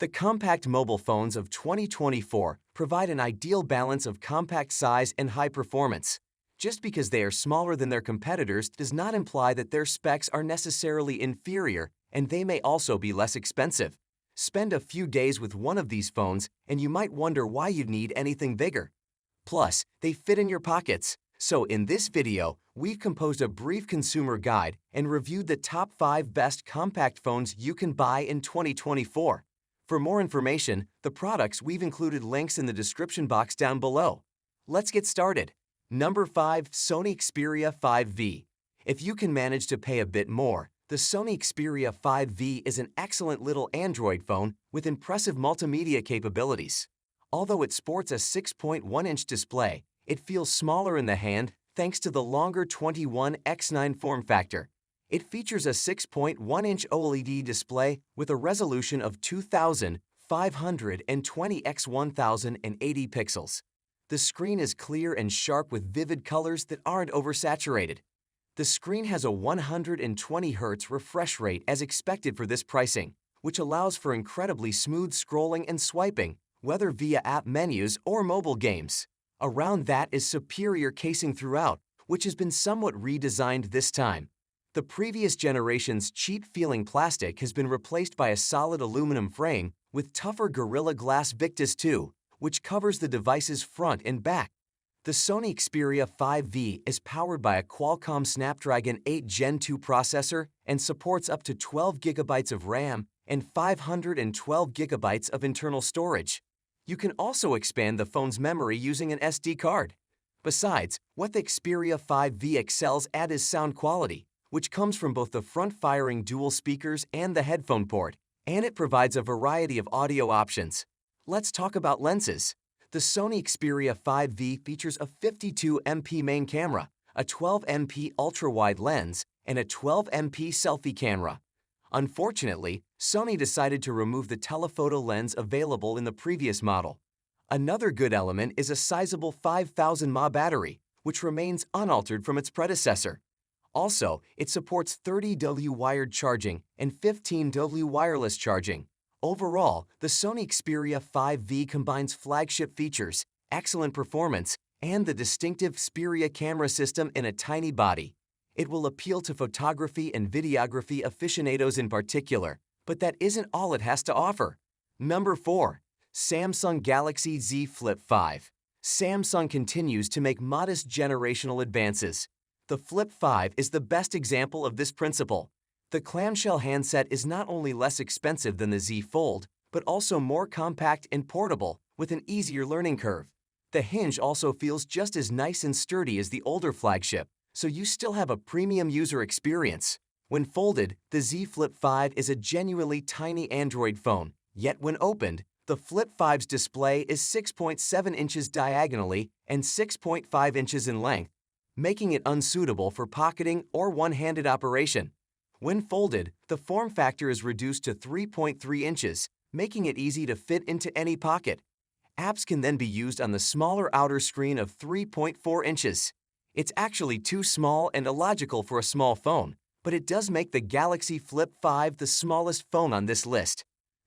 The compact mobile phones of 2024 provide an ideal balance of compact size and high performance. Just because they are smaller than their competitors does not imply that their specs are necessarily inferior, and they may also be less expensive. Spend a few days with one of these phones and you might wonder why you'd need anything bigger. Plus, they fit in your pockets. So in this video, we've composed a brief consumer guide and reviewed the top 5 best compact phones you can buy in 2024. For more information, the products we've included links in the description box down below. Let's get started. Number 5. Sony Xperia 5V. If you can manage to pay a bit more, the Sony Xperia 5V is an excellent little Android phone with impressive multimedia capabilities. Although it sports a 6.1-inch display, it feels smaller in the hand thanks to the longer 21x9 form factor. It features a 6.1-inch OLED display with a resolution of 2520 x 1080 pixels. The screen is clear and sharp with vivid colors that aren't oversaturated. The screen has a 120 Hz refresh rate as expected for this pricing, which allows for incredibly smooth scrolling and swiping, whether via app menus or mobile games. Around that is superior casing throughout, which has been somewhat redesigned this time. The previous generation's cheap-feeling plastic has been replaced by a solid aluminum frame with tougher Gorilla Glass Victus 2, which covers the device's front and back. The Sony Xperia 5V is powered by a Qualcomm Snapdragon 8 Gen 2 processor and supports up to 12 GB of RAM and 512 GB of internal storage. You can also expand the phone's memory using an SD card. Besides, what the Xperia 5V excels at is sound quality, which comes from both the front-firing dual speakers and the headphone port, and it provides a variety of audio options. Let's talk about lenses. The Sony Xperia 5V features a 52MP main camera, a 12MP ultra-wide lens, and a 12MP selfie camera. Unfortunately, Sony decided to remove the telephoto lens available in the previous model. Another good element is a sizable 5000 mAh battery, which remains unaltered from its predecessor. Also, it supports 30W wired charging and 15W wireless charging. Overall, the Sony Xperia 5V combines flagship features, excellent performance, and the distinctive Xperia camera system in a tiny body. It will appeal to photography and videography aficionados in particular, but that isn't all it has to offer. Number 4. Samsung Galaxy Z Flip 5. Samsung continues to make modest generational advances. The Flip 5 is the best example of this principle. The clamshell handset is not only less expensive than the Z Fold, but also more compact and portable with an easier learning curve. The hinge also feels just as nice and sturdy as the older flagship, so you still have a premium user experience. When folded, the Z Flip 5 is a genuinely tiny Android phone, yet when opened, the Flip 5's display is 6.7 inches diagonally and 6.5 inches in length, making it unsuitable for pocketing or one-handed operation. When folded, the form factor is reduced to 3.3 inches, making it easy to fit into any pocket. Apps can then be used on the smaller outer screen of 3.4 inches. It's actually too small and illogical for a small phone, but it does make the Galaxy Flip 5 the smallest phone on this list.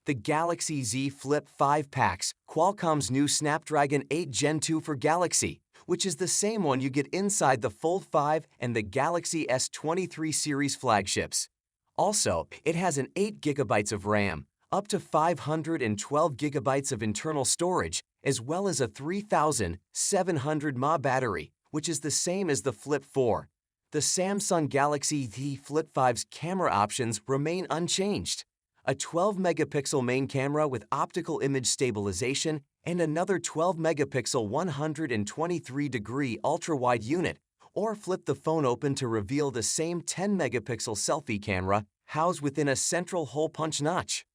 The Galaxy Z Flip 5 packs Qualcomm's new Snapdragon 8 Gen 2 for Galaxy, which is the same one you get inside the Fold 5 and the Galaxy S23 series flagships. Also, it has an 8 GB of RAM, up to 512 GB of internal storage, as well as a 3700 mAh battery, which is the same as the Flip 4. The Samsung Galaxy Z Flip 5's camera options remain unchanged. A 12-megapixel main camera with optical image stabilization and another 12-megapixel 123-degree ultra-wide unit, or flip the phone open to reveal the same 10-megapixel selfie camera housed within a central hole punch notch.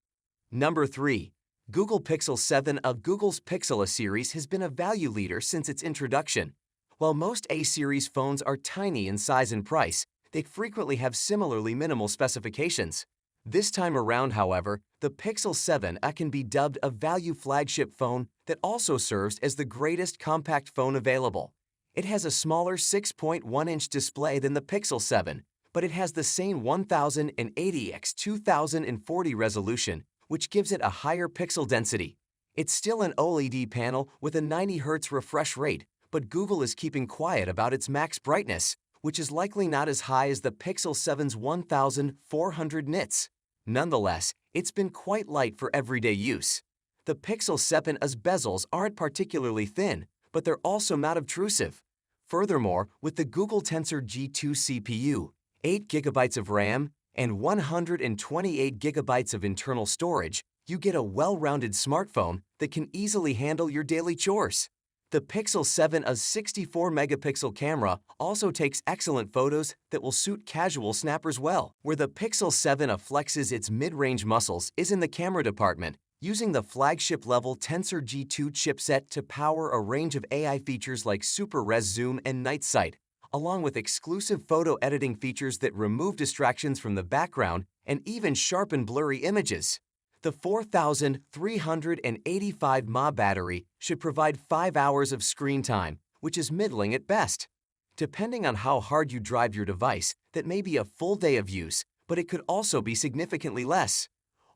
Number 3. Google Pixel 7 of Google's Pixel A series has been a value leader since its introduction. While most A-series phones are tiny in size and price, they frequently have similarly minimal specifications. This time around, however, the Pixel 7 can be dubbed a value flagship phone that also serves as the greatest compact phone available. It has a smaller 6.1-inch display than the Pixel 7, but it has the same 1080 x 2040 resolution which gives it a higher pixel density. It's still an OLED panel with a 90 Hz refresh rate, but Google is keeping quiet about its max brightness, which is likely not as high as the Pixel 7's 1400 nits. Nonetheless, it's been quite light for everyday use. The Pixel 7's bezels aren't particularly thin, but they're also not obtrusive. Furthermore, with the Google Tensor G2 CPU, 8 GB of RAM, and 128 GB of internal storage, you get a well-rounded smartphone that can easily handle your daily chores. The Pixel 7's 64-megapixel camera also takes excellent photos that will suit casual snappers well. Where the Pixel 7 flexes its mid-range muscles is in the camera department, using the flagship-level Tensor G2 chipset to power a range of AI features like Super Res Zoom and Night Sight, along with exclusive photo editing features that remove distractions from the background and even sharpen blurry images. The 4,385 mAh battery should provide 5 hours of screen time, which is middling at best. Depending on how hard you drive your device, that may be a full day of use, but it could also be significantly less.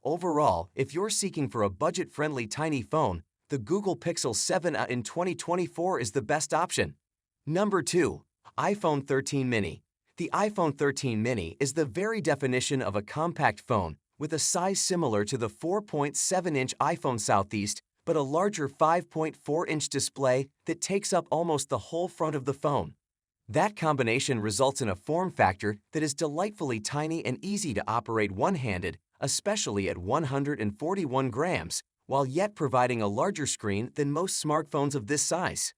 Overall, if you're seeking for a budget-friendly tiny phone, the Google Pixel 7 in 2024 is the best option. Number 2. iPhone 13 mini. The iPhone 13 mini is the very definition of a compact phone with a size similar to the 4.7-inch iPhone Southeast, but a larger 5.4-inch display that takes up almost the whole front of the phone. That combination results in a form factor that is delightfully tiny and easy to operate one-handed, especially at 141 grams, while yet providing a larger screen than most smartphones of this size.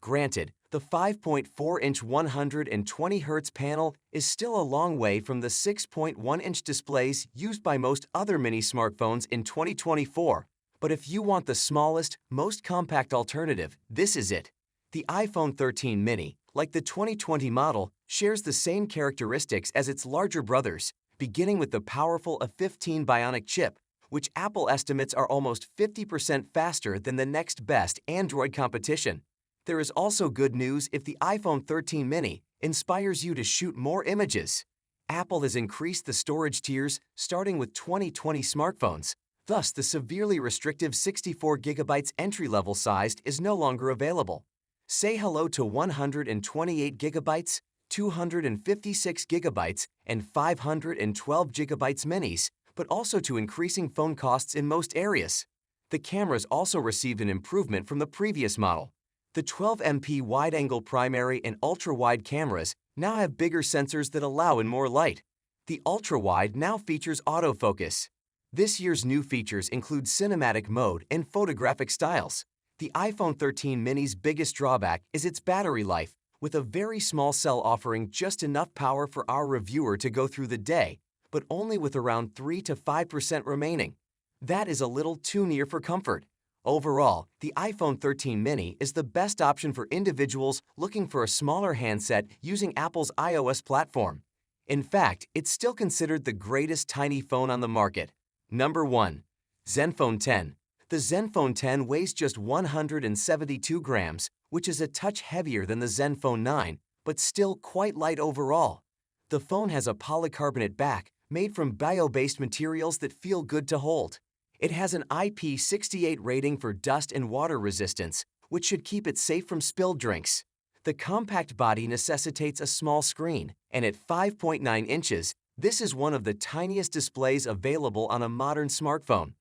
Granted, the 5.4-inch 120 Hz panel is still a long way from the 6.1-inch displays used by most other mini smartphones in 2024, but if you want the smallest, most compact alternative, this is it. The iPhone 13 mini, like the 2020 model, shares the same characteristics as its larger brothers, beginning with the powerful A15 Bionic chip, which Apple estimates are almost 50% faster than the next best Android competition. There is also good news if the iPhone 13 mini inspires you to shoot more images. Apple has increased the storage tiers starting with 2020 smartphones. Thus, the severely restrictive 64 GB entry-level size is no longer available. Say hello to 128 GB, 256 GB, and 512 GB minis, but also to increasing phone costs in most areas. The cameras also received an improvement from the previous model. The 12MP wide-angle primary and ultra-wide cameras now have bigger sensors that allow in more light. The ultra-wide now features autofocus. This year's new features include cinematic mode and photographic styles. The iPhone 13 mini's biggest drawback is its battery life, with a very small cell offering just enough power for our reviewer to go through the day, but only with around 3 to 5% remaining. That is a little too near for comfort. Overall, the iPhone 13 mini is the best option for individuals looking for a smaller handset using Apple's iOS platform. In fact, it's still considered the greatest tiny phone on the market. Number 1. Zenfone 10. The Zenfone 10 weighs just 172 grams, which is a touch heavier than the Zenfone 9, but still quite light overall. The phone has a polycarbonate back made from bio-based materials that feel good to hold. It has an IP68 rating for dust and water resistance, which should keep it safe from spilled drinks. The compact body necessitates a small screen, and at 5.9 inches, this is one of the tiniest displays available on a modern smartphone.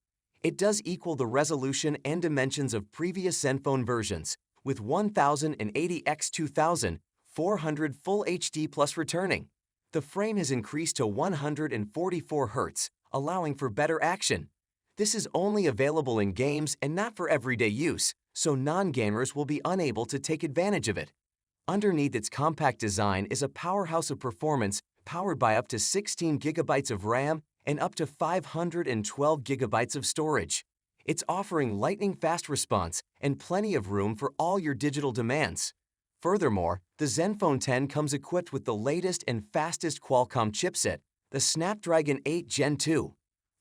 It does equal the resolution and dimensions of previous Zenfone versions, with 1080 x 2000, 400 Full HD Plus returning. The frame has increased to 144 Hz, allowing for better action. This is only available in games and not for everyday use, so non-gamers will be unable to take advantage of it. Underneath its compact design is a powerhouse of performance powered by up to 16 GB of RAM and up to 512 GB of storage. It's offering lightning-fast response and plenty of room for all your digital demands. Furthermore, the Zenfone 10 comes equipped with the latest and fastest Qualcomm chipset, the Snapdragon 8 Gen 2.